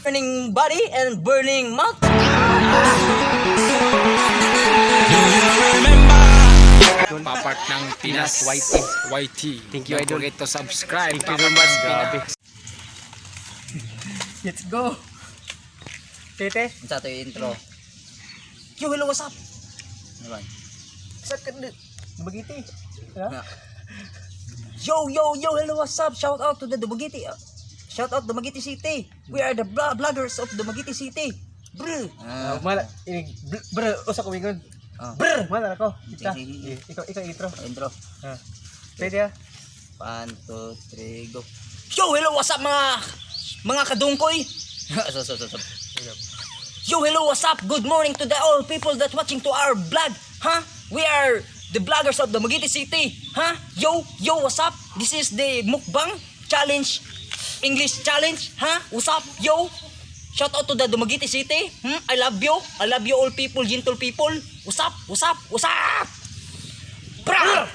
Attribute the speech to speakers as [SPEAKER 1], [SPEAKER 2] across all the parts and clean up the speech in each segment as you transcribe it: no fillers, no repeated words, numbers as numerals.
[SPEAKER 1] burning body and burning mouth.
[SPEAKER 2] PAPART ng Pinas YT.
[SPEAKER 3] Thank you,
[SPEAKER 2] Don't
[SPEAKER 3] Idol.
[SPEAKER 2] forget to subscribe.
[SPEAKER 3] Thank you so much. Grabe.
[SPEAKER 1] Let's go.
[SPEAKER 3] Tete?
[SPEAKER 1] Sa ito yung intro. Yo, hello, what's up? Naman.
[SPEAKER 3] Saan ka na? Bagiti. Ha?
[SPEAKER 1] Yo, hello, what's up? Shout out to the Dumaguete. Shout out Dumaguete City. We are the vloggers of Dumaguete City. Brr.
[SPEAKER 3] Mala, brr, usa ko mingon. Brr, mala ako. Ikaw intro.
[SPEAKER 1] Intro.
[SPEAKER 3] Pwede ha?
[SPEAKER 1] 1, 2, 3, go. Yo, hello, what's up mga kadungkoy? Yo, hello, what's up? Good morning to the all people that watching to our vlog. We are the vloggers of the Dumaguete City. Yo, what's up? This is the mukbang challenge, English challenge. What's up? Yo, shout out to the Dumaguete City. I love you all people, gentle people. What's up? Bra.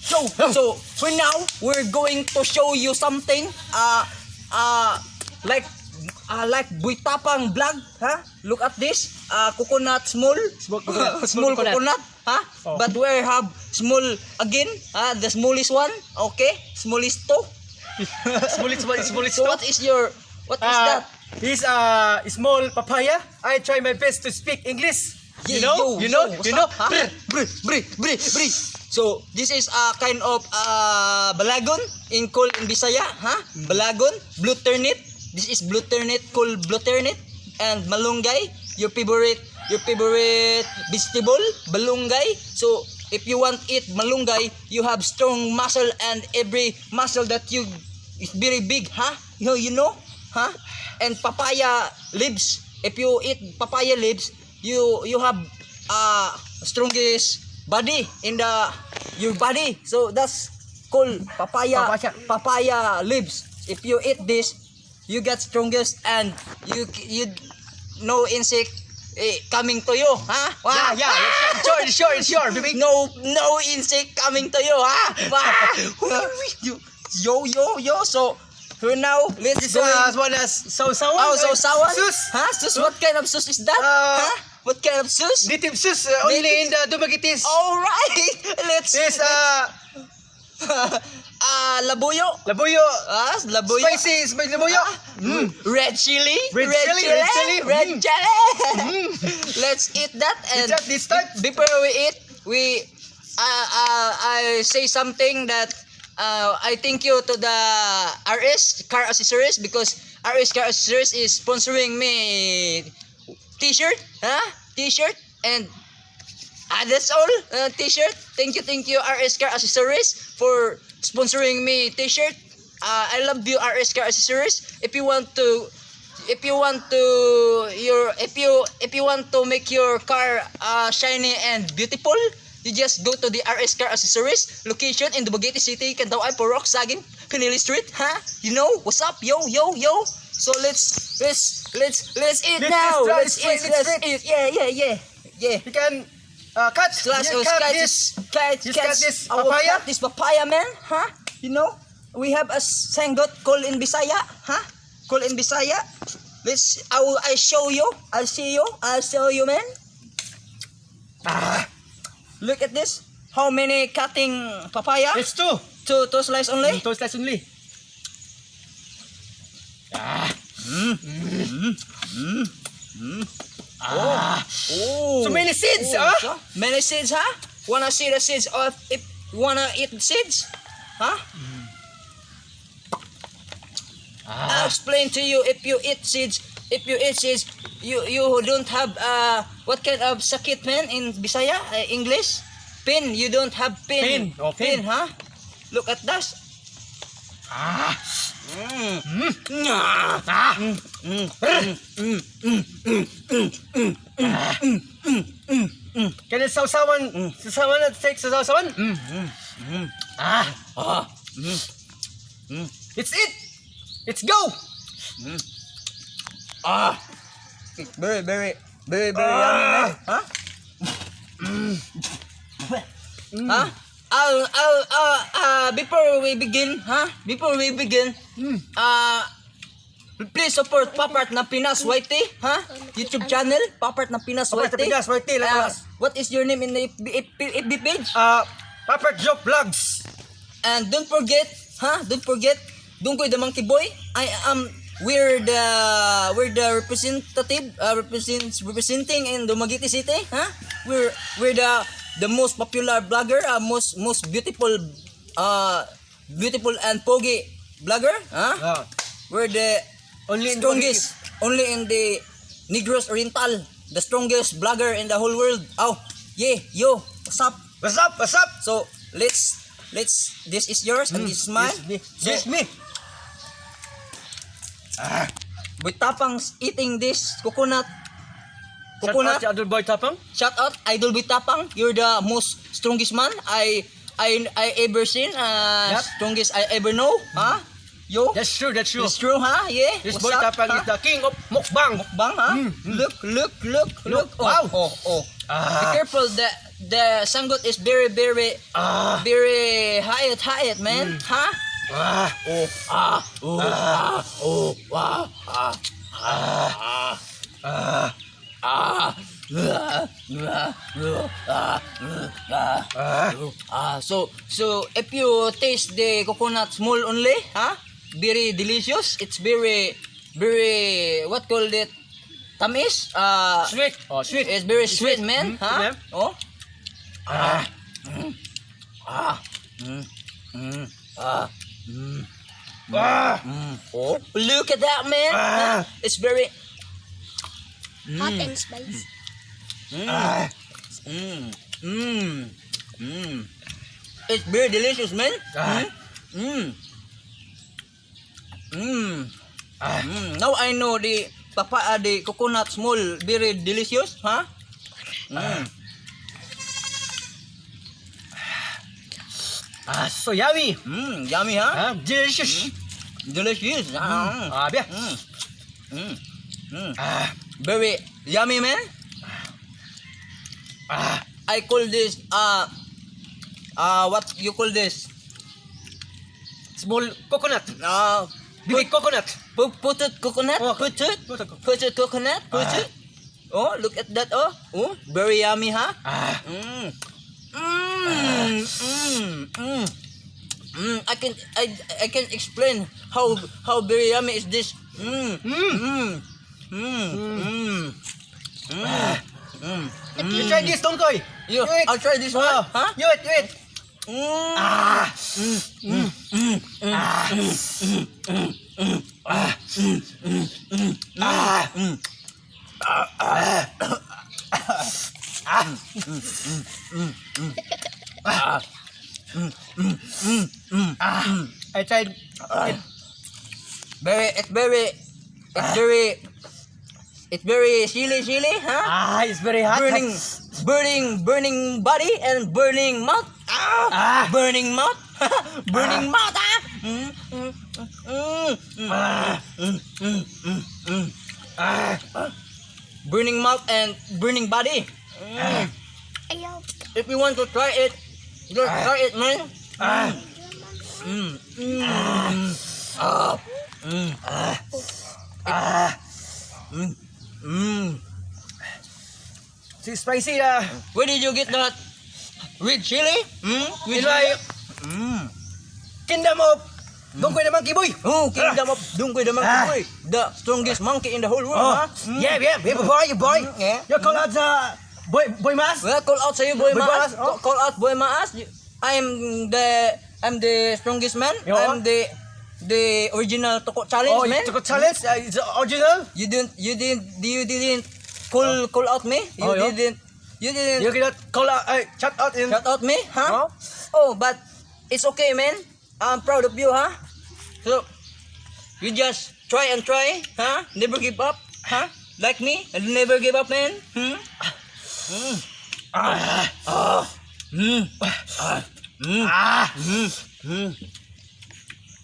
[SPEAKER 1] So for now we're going to show you something like katapang vlog. Look at this coconut, small coconut.
[SPEAKER 3] Oh.
[SPEAKER 1] But we have small again, the smallest one. Okay, smallest two.
[SPEAKER 3] Smallest.
[SPEAKER 1] So what is that?
[SPEAKER 3] He's a small papaya. I try my best to speak English. You know?
[SPEAKER 1] Bre. So this is a kind of balagon in Bisaya, Balagon, blue turnip. This is blue turnip, called blue turnip, and malunggay, your favorite vegetable, malunggay. So if you want eat malunggay, you have strong muscle, and every muscle that you is very big, you know, and papaya leaves. If you eat papaya leaves, you have strongest body in your body. So that's called papaya leaves. If you eat this, you get strongest, and you no insect coming to you,
[SPEAKER 3] Sure, baby.
[SPEAKER 1] no insect coming to you, yo. So for now, let's
[SPEAKER 3] This
[SPEAKER 1] go.
[SPEAKER 3] one as sausawan.
[SPEAKER 1] Oh, so sawan?
[SPEAKER 3] Sus.
[SPEAKER 1] Sus, what kind of sus is that? What kind of sus?
[SPEAKER 3] Native sus, only in the Dumaguetes.
[SPEAKER 1] Alright, let's
[SPEAKER 3] This
[SPEAKER 1] labuyo.
[SPEAKER 3] labuyo.
[SPEAKER 1] Labuyo.
[SPEAKER 3] Spicy labuyo.
[SPEAKER 1] Red chili.
[SPEAKER 3] Red chili.
[SPEAKER 1] Let's eat that, and
[SPEAKER 3] Let's start.
[SPEAKER 1] before we eat, I say something that I thank you to the RS Car Accessories, because RS Car Accessories is sponsoring me t-shirt, and that's all. T-shirt. Thank you RS Car Accessories for sponsoring me t-shirt. I love you RS Car Accessories. If you want to make your car shiny and beautiful, you just go to the RS Car Accessories location in Dumaguete City, Cantaw Ay, Porok, Saging, Pinili Street. You know what's up, yo. So let's eat now. Let's eat. Yeah.
[SPEAKER 3] You can cut.
[SPEAKER 1] Cut this papaya, man. You know, we have a sanggot called in Bisaya. I'll show you. I'll show you, man. Look at this. How many cutting papaya?
[SPEAKER 3] It's two.
[SPEAKER 1] Two slice only.
[SPEAKER 3] Two slice only.
[SPEAKER 1] Oh.
[SPEAKER 3] So many seeds,
[SPEAKER 1] Many seeds, Wanna see the seeds? Or if wanna eat the seeds, I'll explain to you. If you eat seeds, you don't have what kind of sakit, man, in Bisaya, English? Pin. You don't have pin.
[SPEAKER 3] Pin. Oh, pin.
[SPEAKER 1] Look at that.
[SPEAKER 3] Can you sausawan? Take sausawan. It's it. Let's go.
[SPEAKER 1] Very yummy, man. Before we begin, Please support PAPART ng Pinas White Tea, ha? YouTube channel, PAPART ng Pinas White
[SPEAKER 3] Paparta
[SPEAKER 1] Tea.
[SPEAKER 3] Pinas, White Tea, lakas.
[SPEAKER 1] What is your name in the FB page?
[SPEAKER 3] Paparta Joke Vlogs.
[SPEAKER 1] And don't forget, Dongkoy the Monkey Boy. We're the representative representing in Dumaguete City, huh? We're the most popular blogger, most beautiful and pogi blogger, huh? We're the
[SPEAKER 3] Only in
[SPEAKER 1] strongest, only in the Negros Oriental, the strongest blogger in the whole world. Oh, yeah, yo, what's up?
[SPEAKER 3] What's up? What's up?
[SPEAKER 1] So let's this is yours and this is mine.
[SPEAKER 3] This me.
[SPEAKER 1] Boy Tapang's eating this coconut.
[SPEAKER 3] Shout out si Adol Boy Tapang.
[SPEAKER 1] Shout out Idol Boy Tapang. You're the most strongest man I ever seen.
[SPEAKER 3] Yep.
[SPEAKER 1] Strongest I ever know. Huh? Yo.
[SPEAKER 3] That's true, that's true.
[SPEAKER 1] It's true, huh? Yeah.
[SPEAKER 3] This
[SPEAKER 1] What's
[SPEAKER 3] Boy
[SPEAKER 1] up,
[SPEAKER 3] Tapang is the king of mukbang.
[SPEAKER 1] Mukbang, huh? Look. Oh,
[SPEAKER 3] Wow.
[SPEAKER 1] Oh. Be careful. The sanggot is very high, man. Huh? So if you taste the coconut small only, huh? Very delicious. It's very what called it? Tamis.
[SPEAKER 3] Sweet. Oh, sweet.
[SPEAKER 1] It's very sweet, man. Huh?
[SPEAKER 3] Yeah.
[SPEAKER 1] Oh. Oh, look at that, man. Huh? It's very
[SPEAKER 4] Hot and spicy.
[SPEAKER 1] It's very delicious, man. Now I know the the coconut small very delicious, huh?
[SPEAKER 3] So yummy.
[SPEAKER 1] Yummy, huh?
[SPEAKER 3] Delicious.
[SPEAKER 1] Delicious.
[SPEAKER 3] Biya.
[SPEAKER 1] Very yummy, man. I call this what you call this?
[SPEAKER 3] Small coconut. Big coconut.
[SPEAKER 1] Put it coconut.
[SPEAKER 3] Oh,
[SPEAKER 1] Put it coconut. Put it. Oh, look at that. Oh, very yummy, huh? I can explain how very yummy is this.
[SPEAKER 3] You try this, Dongkoy.
[SPEAKER 1] You,
[SPEAKER 3] eat.
[SPEAKER 1] I'll try this one. Huh?
[SPEAKER 3] You eat. I tried it.
[SPEAKER 1] It's very chilly, huh?
[SPEAKER 3] It's very hot.
[SPEAKER 1] Burning body and burning mouth. Burning mouth. Burning mouth. Burning mouth and burning body.
[SPEAKER 4] Ayaw.
[SPEAKER 1] If you want to try it, just try it, man.
[SPEAKER 3] It's spicy.
[SPEAKER 1] Where did you get that? With chili? With
[SPEAKER 3] In my kingdom of Dongkoy the Monkey Boy.
[SPEAKER 1] Oh, kingdom of Dongkoy the Monkey Boy. The strongest monkey in the whole world, huh?
[SPEAKER 3] Yeah, boy.
[SPEAKER 1] Yeah.
[SPEAKER 3] You call out boy mas.
[SPEAKER 1] Well, call out sa'yo, boy
[SPEAKER 3] Boy
[SPEAKER 1] Maas.
[SPEAKER 3] Maas, oh.
[SPEAKER 1] Call out, boy Maas. I'm the strongest man.
[SPEAKER 3] Yo.
[SPEAKER 1] I'm the original Toko challenge,
[SPEAKER 3] Oh,
[SPEAKER 1] man.
[SPEAKER 3] you took a challenge. It's original.
[SPEAKER 1] You didn't call out me.
[SPEAKER 3] Oh, yo.
[SPEAKER 1] You didn't
[SPEAKER 3] You cannot call out. Shout out in.
[SPEAKER 1] shout out me, huh?
[SPEAKER 3] Oh.
[SPEAKER 1] Oh, but it's okay, man. I'm proud of you, huh? So you just try and try, huh? Never give up, huh? Like me, and never give up, man.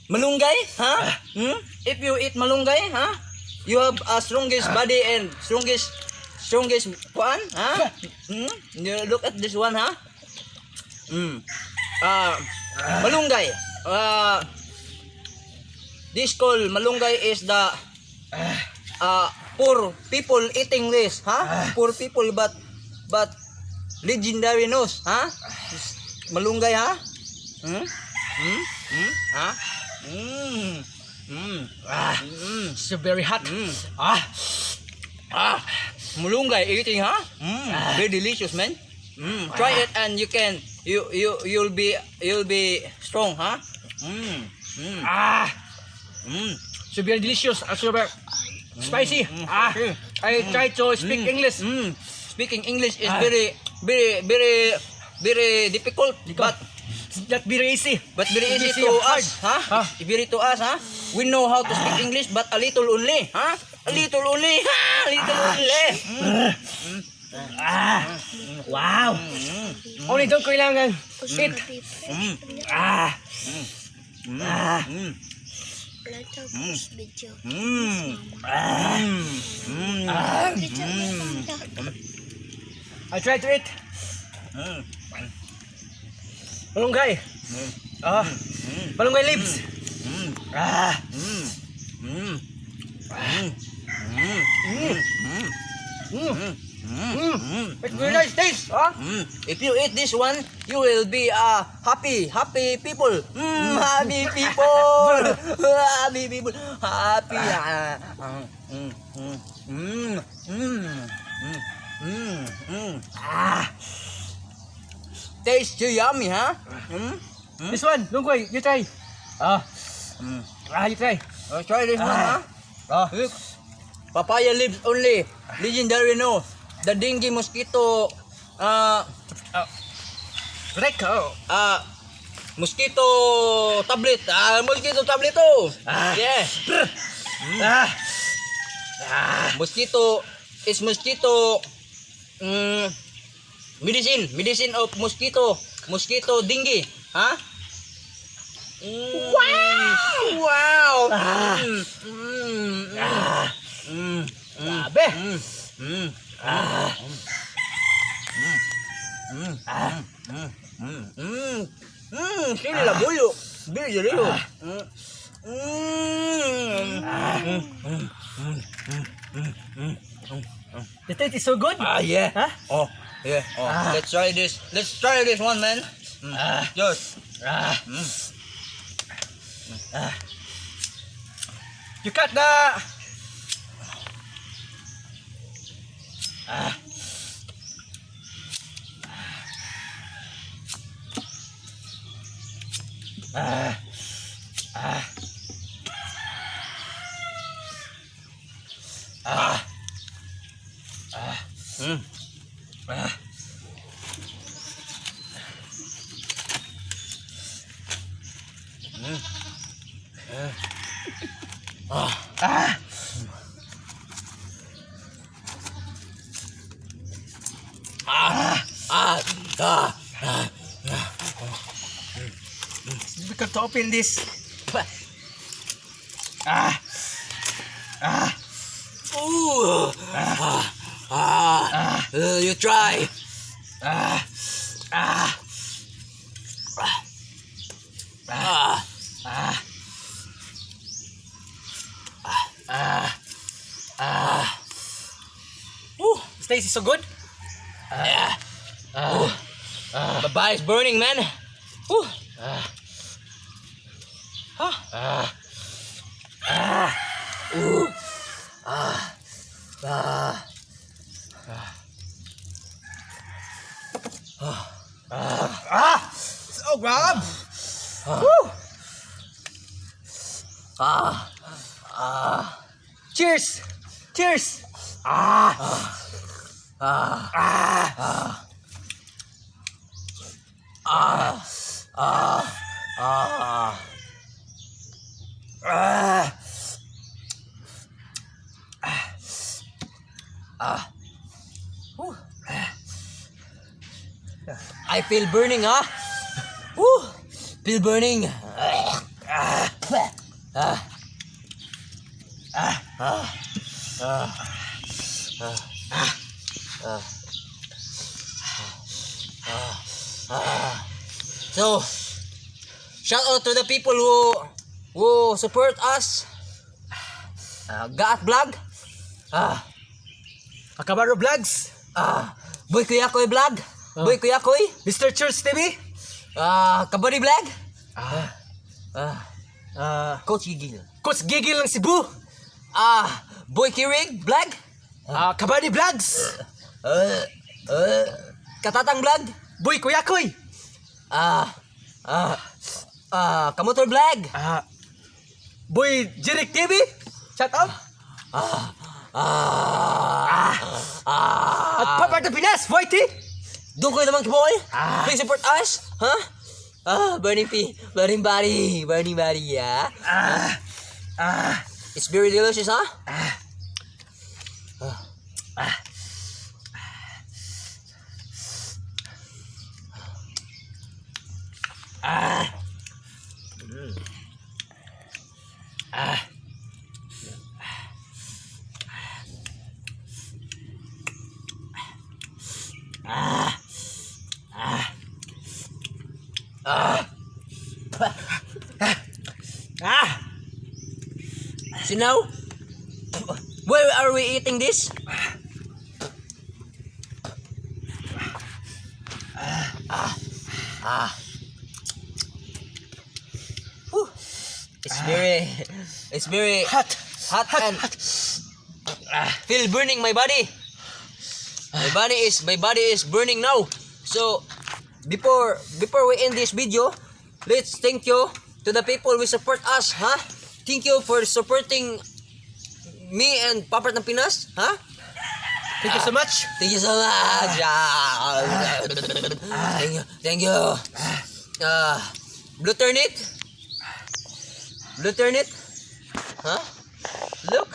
[SPEAKER 1] Malunggay, huh? If you eat malunggay, huh? You have a strongest body and strongest one, huh? You look at this one, huh? Malunggay. This called malunggay is the poor people eating this, Poor people but legendary nose, Malunggay,
[SPEAKER 3] So very hot.
[SPEAKER 1] Malunggay eating, very delicious, man. Try it and you'll be strong,
[SPEAKER 3] So very delicious. So very spicy. I try to speak English.
[SPEAKER 1] Speaking English is very difficult, but
[SPEAKER 3] Not very easy.
[SPEAKER 1] very easy
[SPEAKER 3] Easy
[SPEAKER 1] to
[SPEAKER 3] hard.
[SPEAKER 1] us, Very to us, We know how to speak English, but a little only, A little only, A little only.
[SPEAKER 3] Wow. Only don't kailangan eat.
[SPEAKER 4] Video.
[SPEAKER 3] I try to eat. Malunggay. Malunggay leaves. It's very nice taste.
[SPEAKER 1] If you eat this one, you will be happy people. Happy people. Happy people. Happy. Tastes too yummy,
[SPEAKER 3] This one, Lungkoy, you try. You try.
[SPEAKER 1] Try this one, Look. Papaya leaves only. Legendary, no. The dengue mosquito.
[SPEAKER 3] Correct.
[SPEAKER 1] Mosquito tablet. Mosquito tablet, oh. Yeah. Mosquito is mosquito. Medicine of mosquito dengue, Wow.
[SPEAKER 3] Sabi.
[SPEAKER 1] Sili labuyo. Bili jariyo.
[SPEAKER 3] The taste is so good.
[SPEAKER 1] Yeah.
[SPEAKER 3] Huh?
[SPEAKER 1] Oh, yeah. Let's try this. Let's try this one, man. Just.
[SPEAKER 3] You cut the. It's difficult to open this.
[SPEAKER 1] Ooh. You try.
[SPEAKER 3] This taste is so good.
[SPEAKER 1] Yeah. My body is burning, man. Ooh.
[SPEAKER 3] So grab. Cheers. Cheers.
[SPEAKER 1] I feel burning, Woo. Feel burning. So, shout out to the people who support us. Gat Vlog,
[SPEAKER 3] Akabaro Vlogs.
[SPEAKER 1] Boy Kuya Koy Vlog. Boy Kuya Koy.
[SPEAKER 3] Mr. Church TV.
[SPEAKER 1] Kabody Vlog. Coach Gigil.
[SPEAKER 3] Coach Gigil ng Cebu.
[SPEAKER 1] Boy Kirig Vlog.
[SPEAKER 3] Kabady Vlogs.
[SPEAKER 1] Katatang Vlog.
[SPEAKER 3] Boy Kuyakoy.
[SPEAKER 1] Kamotor Vlog.
[SPEAKER 3] Boy Jirik TV. Shout out. At Papart ng Pinas, YT.
[SPEAKER 1] Dongkoy naman boy. Please support us. Burning body, yeah. It's very delicious, huh? So now, where are we eating this? Whew. It's very hot and feel burning my body. My body is burning now. So before we end this video, let's thank you to the people who support us, huh? Thank you for supporting me and PAPART ng Pinas, huh?
[SPEAKER 3] Thank you so much.
[SPEAKER 1] Thank you so much. Thank you. Blue turnip. Huh? Look.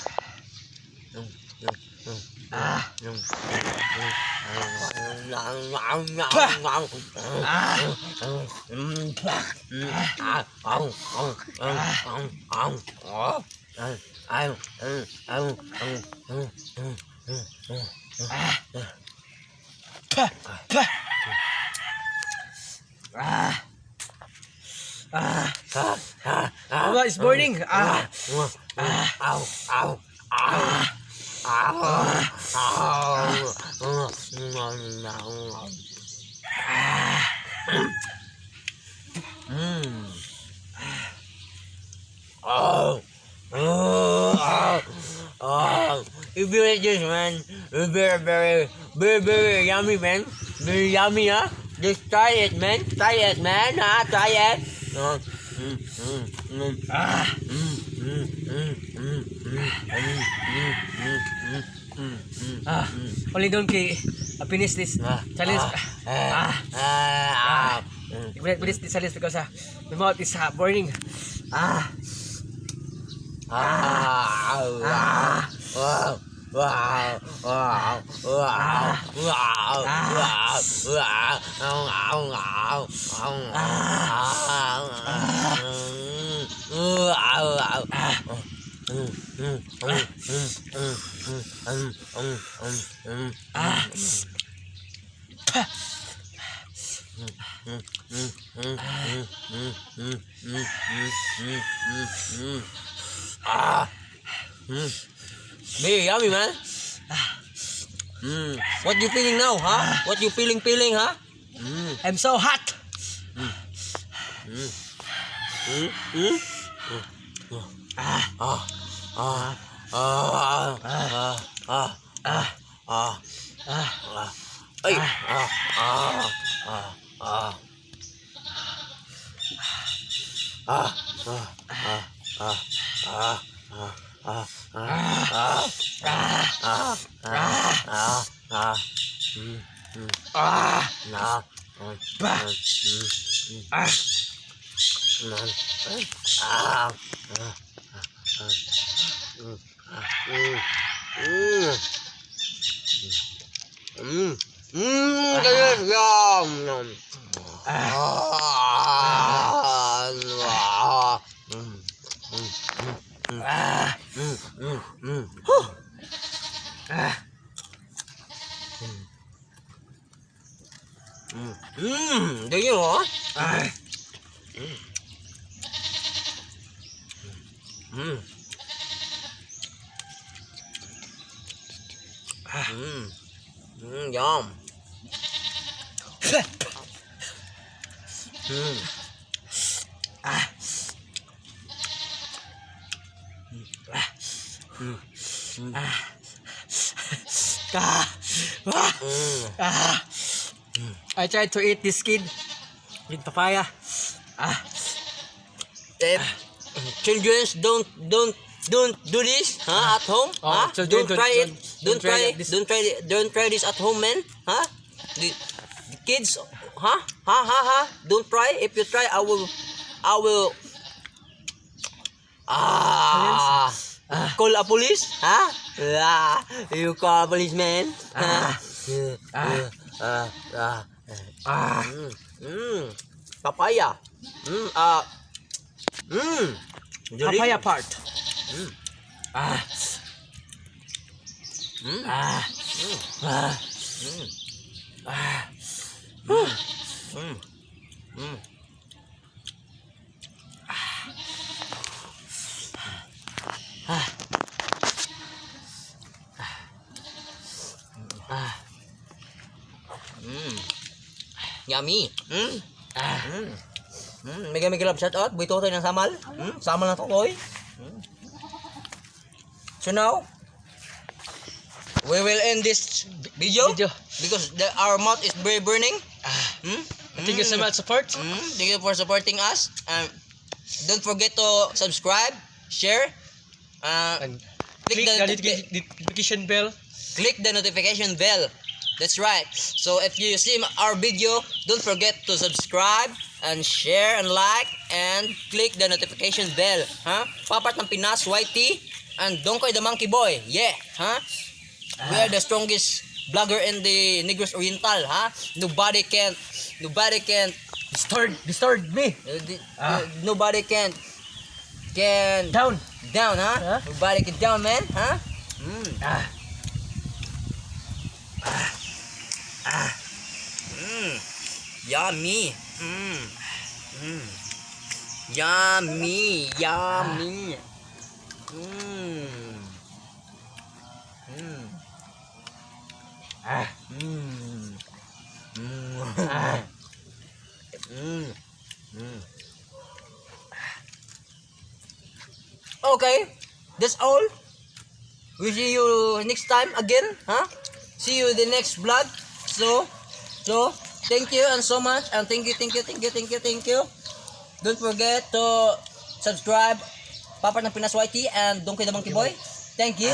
[SPEAKER 3] Mama is burning.
[SPEAKER 1] You feel like this, man. Very yummy, man. Very yummy, huh? Just try it, man. Try it, man. Try it.
[SPEAKER 3] Only don't finish this challenge. Finish this challenge because my mouth is burning.
[SPEAKER 1] Very yummy, man. What you feeling now, huh? What you feeling, huh?
[SPEAKER 3] I'm so hot.
[SPEAKER 1] Do you know? Yum.
[SPEAKER 3] I tried to eat this kid with papaya.
[SPEAKER 1] Children, don't do this, huh? At home, huh?
[SPEAKER 3] children,
[SPEAKER 1] Don't try it.
[SPEAKER 3] don't try this.
[SPEAKER 1] Don't try this at home, man, huh? The kids, huh? Don't try. If you try, I will. Call a police, huh? You call a policeman, papaya,
[SPEAKER 3] Papaya part.
[SPEAKER 1] Yummy. Mega love shout out. Buhay totoy ng samal. Samal na totoy. So now, we will end this video, because our mouth is very burning.
[SPEAKER 3] Thank you so much support.
[SPEAKER 1] Thank you for supporting us. Don't forget to subscribe, share,
[SPEAKER 3] And
[SPEAKER 1] click the
[SPEAKER 3] notification bell.
[SPEAKER 1] click the notification bell. That's right. So if you see our video, don't forget to subscribe and share and like and click the notification bell. Papart ng Pinas YT and Dongkoy the Monkey Boy. Yeah, we are the strongest blogger in the Negros Oriental, Nobody can
[SPEAKER 3] Disturb me.
[SPEAKER 1] nobody can
[SPEAKER 3] Down.
[SPEAKER 1] Nobody can down, man, Yummy. Yummy. Okay, that's all. We see you next time again, See you in the next vlog. So thank you and so much, and thank you. Don't forget to subscribe Papart ng Pinas YT and Dongkoy the Monkey Boy. Thank you.